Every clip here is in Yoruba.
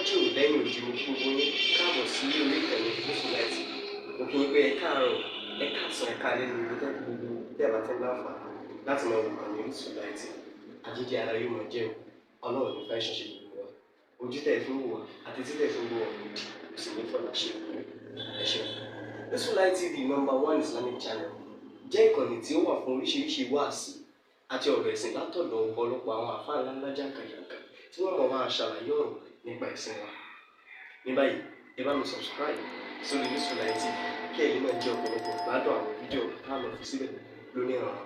níwájú lẹ́yìn òdì mo kí gbogbo yín káàbọ̀ sí orí ìkànnì Yusufullahi. Mo kí yín pé ẹ káàárọ̀, ẹ káàsán, ẹ káalẹ́ ní gbogbo tẹ́ bá tẹ́ láǹfààní láti máa wo ìkànnì Yusufullahi. Àjíjẹ ara yóò máa jẹun, Ọlọ́run ní fẹ́ ṣẹ̀ṣẹ̀ gbogbo wa. Ojú tẹ̀ fún wò wá àti títẹ̀ fún wò wá kò sì ní fọ́nà ṣe ẹ ṣeun. Yusufullahi TV #1 Islamic channel jẹ́ ìkànnì tí ó wà fún oríṣiríṣi wáàsí àti ọ̀rọ̀ ẹ̀sìn látọ̀dọ̀ ọ̀pọ̀lọpọ̀ àwọn àfáà ńláńlá jàǹkàjàǹkà tí wọ́n mọ̀ máa ṣàlàyé ọ̀rọ̀ nípa ẹ̀sìn wa. Ní báyìí, ẹ bá mi subscribe sórí Yusufullahi TV kí ẹ̀yin náà jẹ́ ọ̀pọ̀lọpọ̀ gbádùn àwọn fídíò táwọn fi síbẹ̀ lónìí ọ̀rọ̀.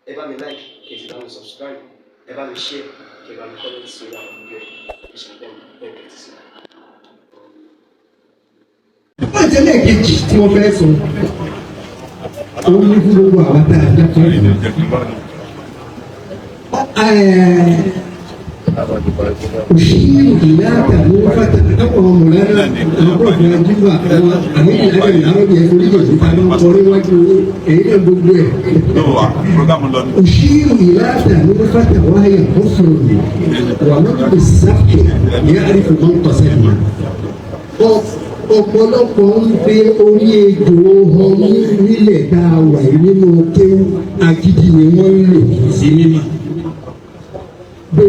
Ẹ bá mi like kí ẹ sì bá mi subscribe, ẹ bá mi share kí ẹ bá mi comment sórí àwọn fídíò ìṣẹ̀lẹ̀ ẹ̀kẹ́ ti sí. Ìjẹ́lẹ̀ kejì tí wọ́n fẹ́ sọ, ó ní fún gbogbo àwọn tá a jẹ́ fún ìlú. Òṣìṣẹ́ ìlà àtàwọn fàtà àwọn ọmọ lára àwọn ọ̀gbìn àdúgbò àwọn àmì ìlànà àwọn ìyẹn orílẹ̀ èdè ta ló ń kọrí wájú èyí náà gbogbo ẹ̀. Òṣìṣẹ́ ìlà àtàwọn fàtà wáyà ọ̀fọ̀rọ̀ wà lọ́kọ̀ sáfì ní àrífò máa ń tọ́sẹ̀ mọ́. Ọ̀pọ̀lọpọ̀ ń fi orí ejò ọmọ nílẹ̀ tá a wà nínú kéwù agídí ni wọ́n ń lò sí mímọ́. Bó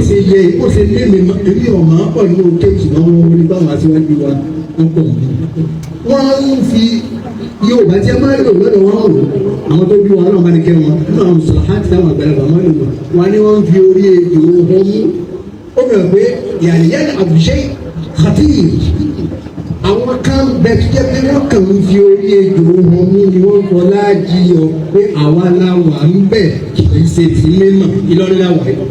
ṣe yẹ bó ṣe lé mi èmi ọ̀mà pọ̀ nínú kéwù ṣùgbọ́n wọ́n rí báwọn aṣíwájú wa ń pọ̀ mọ́. Wọ́n ń fi Yorùbá tí a máa ń lò lọ́dọ̀ wọn rò àwọn tó bí wọn náà máa ń kẹ́ wọn nínú àwọn sọ̀rọ̀ láti táwọn àgbàlagbà máa ń lò wọn ni wọ́n ń fi orí ejò ọmọ mú. Ó bẹ̀rẹ̀ pé yàrá àbùṣe khatir àwọn kan bẹ tó jẹ́ pé wọ́n kàn ń fi orí ejò wọn mú ni wọ́n kọ́ láàjì ọ pé àwa la wà ń bẹ̀ kì í ṣe ti mímọ̀ Ìlọrin la wà yìí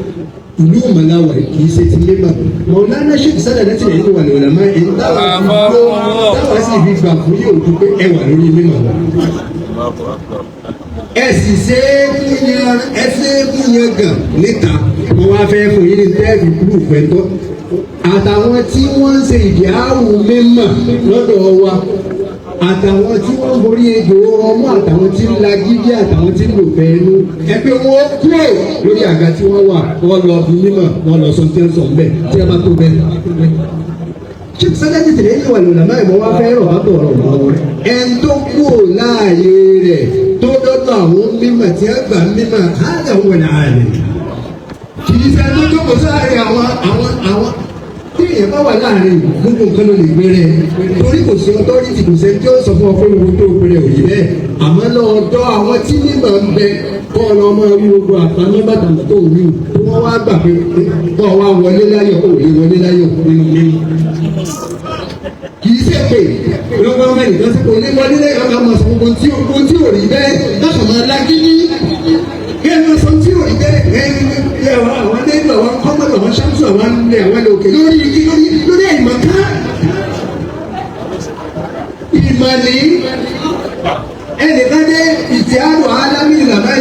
ìlú Ìmọ̀lá wà yìí kì í ṣe ti mímọ̀ Mọ̀lánà Sheikh Sádàtì tilẹ̀ yìí wà lọ́la máa ń táwa sì fi gbà fún yóò tó pé ẹ wà lórí mímọ̀ wa. Ẹ sì ṣe é mú yan gàn níta wọ́n wá fẹ́ fún yín ní tẹ́ẹ̀fì kúrú pẹ̀tọ́ àtàwọn tí wọ́n ń ṣe ìdíhàwù mímọ̀ lọ́dọ̀ wa àtàwọn tí wọ́n ń borí ejò ọmọ àtàwọn tí ń la gígé àtàwọn tí ń lò fẹ́ẹ́nu ẹgbẹ́ wọn kúrò lórí àga tí wọ́n wà wọ́n lọ bí mímọ̀ wọ́n lọ sọ tí wọ́n sọ bẹ́ẹ̀ tí wọ́n bá tó bẹ́ẹ̀. Sheikh Sádàtì tilẹ̀ yìí wà lọ́la máa ìmọ̀ wá fẹ́ rọ̀ wá bọ̀ ọ̀rọ̀ mọ́ wọn. Ẹn tó kúrò láàyè rẹ̀ tó dọ́dọ̀ àwọn mímọ̀ tí wọ́n gbà mímọ̀ áàdà wọn àlè kì í ṣe tó jókòó sáré àwọn tí èèyàn bá wà láàrin gbogbo nǹkan ló lè gbére torí kò sí ọtọ́rìtì kò sẹ́ni tí ó sọ fún ọ pé owó tó gbére òye bẹ́ẹ̀ àmọ́ lọ́dọ̀ àwọn tí mímọ̀ ń bẹ kọ́ ọ lọ́mọ orí gbogbo àtàmì bàtàmì tó wù tí wọ́n wá gbà pé kọ́ ọ wá wọlé láyọ̀ ó lè wọlé láyọ̀ nínú mímú. Kì í ṣe pé lọ́wọ́ mẹ́rin kan sí kò ní wọlé láyọ̀ ká máa sọ gbogbo tí ò rí bẹ́ẹ̀ láti máa lágídí kí ẹ máa sọ tí ò rí bẹ́ẹ̀ àwọn ẹgbẹ́ àwọn kọ́mọ́dọ̀ àwọn ṣáàtú àwọn ilẹ̀ àwọn òkè lórí ìmọ̀ká ìmọ̀lì ẹnìkan dé ìtìhádù alámi ìlànà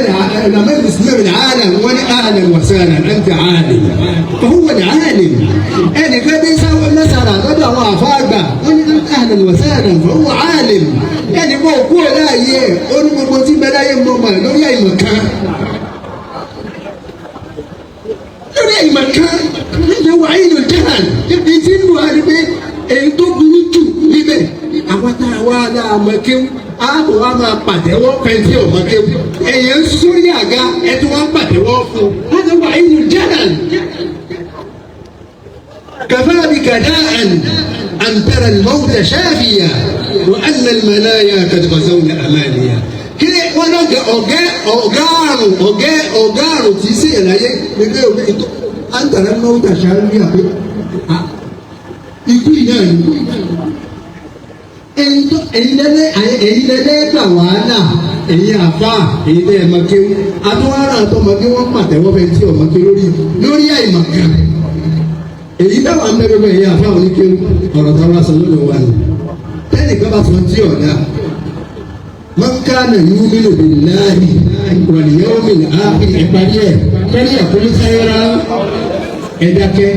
ìsìlẹ̀mì ààlẹ̀ wọ́n ní ààlẹ̀ wàsánà ẹ̀ǹtẹ̀ ààlẹ̀ fọwọ́ ní ààlẹ̀ ẹnìkan dé sáwọn mẹ́sàrà lọ́dọ̀ àwọn àfáàgbà wọ́n ní ààlẹ̀ wàsánà fọwọ́ ààlẹ̀ ẹnìkan òkú ọ̀dá ayé ó ní gbogbo tí bẹ́ẹ̀ mọ̀ lórí ìmọ̀ká lórí ìmọ̀ká nígbà wà ayé ló jẹ́ hàn níbi tí ń wà ní pé èyí tó burú jù níbẹ̀ àwọn tá a wá láàmọ́ kéwù ààbò wa máa pàtẹ́wọ́ pẹ̀ntì ọ̀mọ́ kéwù ẹ̀yẹ ń sórí àga ẹ̀ tí wọ́n pàtẹ́wọ́ fún nígbà wà ayé ló jẹ́ hàn. كفى بك داء أن ترى الموت شافيا وأن المنايا قد غزونا أمانيا kí wọn náà ọ̀gáàrùn tí sí ìlàyé nígbà òbí ètò àǹtàrà náà ó dàṣà rí àpé ikú ìyá ìlú ẹ̀yin lẹ́lẹ́ gbà wàhálà ẹ̀yin àfà èyí tẹ́ ẹ̀ máa kéwú àtúwárà àtọmọdé wọn pàtẹ́wọ́ fẹ́ tí ọmọ ké lórí àìmọ̀ká èyí dáwà ń bẹ́ẹ̀ bẹ́ẹ̀ ẹ̀yin àfà oníkéwú ọ̀rọ̀ táwọn aṣọ lónìí wà ní tẹ́nìkan bá sọ tí ọ̀dà. من كان يؤمن بالله واليوم الآخر ìpàdé فليقل خيرا ẹ dákẹ́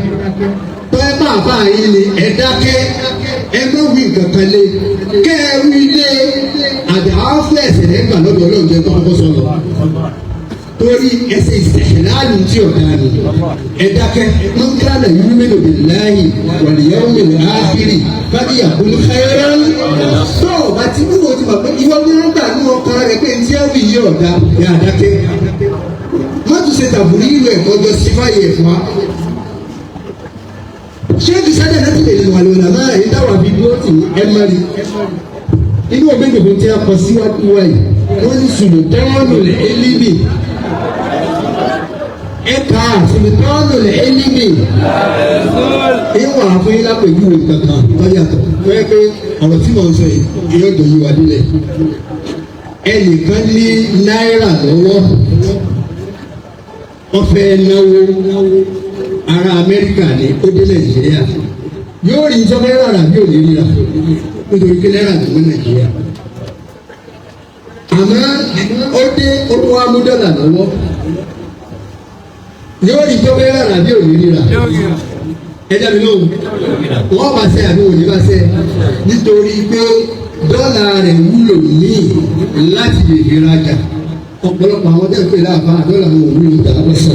tó ẹ bá bá yín ni ẹ dákẹ́ ẹ má wí kankan lé kẹ́ ẹ wí lé àdáfẹ́ ẹ̀sẹ̀ nígbà lọ́dọ̀ ọlọ́run jẹ́ tó kọ́kọ́ sọ̀rọ̀ torí ẹsẹ̀ ìsẹ̀láàlù tí ọ̀dà nù ẹ dákẹ́ mọ́nkánà yìí mélòó bí láàyè wàlíyàwó mélòó ákìrì bábí àkúlù xẹ́rẹ́ tó bá ti mú o ti mọ̀ pé ìwọ ní wọ́n gbà ní ọkàn rẹ̀ pé ní ẹ̀wù yìí ọ̀dà yà á dákẹ́ mọ́tò ṣe tàbùrù ìlú ẹ̀kọ́ jọ sífáyé ẹ̀fọ́ wa ṣé kì í sáré láti lè wà lọ́nà náà èyí táwọn àbí bí ó ti ẹ̀ mọ́rí inú ọ̀gbẹ́ gbogbo tí a kọ síwájú wáyé wọ́n ní sùlùtọ́ọ̀nù lè élíbì ẹ̀ka sùlùtọ́ọ̀nù lè élíbì ìwọ̀n àfọyín lápẹ̀júwe kankan lọ́yàtọ̀ wọ́n pé ọ̀rọ̀ tí mo ń sọ yìí yóò dùn yín wá nílẹ̀ ẹnìkan ní náírà lọ́wọ́ wọ́n fẹ́ náwó ará Amẹ́ríkà ní ó dé Nàìjíríà yóò rí ìjọba náírà bí ò ní ríra nítorí pé náírà ló ń Nàìjíríà àmọ́ ó dé olówó amúdọ́là lọ́wọ́ yóò rí ìjọba náírà bí ò ní ríra ẹ̀dá mi lóhùn wọ́n bá sẹ́ àbí òní bá sẹ́ nítorí pé dọ́là rẹ̀ wúlò míì láti lè fi rajà ọ̀pọ̀lọpọ̀ àwọn tẹ̀ ń pè láàbá dọ́là wọn ò wúlò tà lọ́wọ́ sọ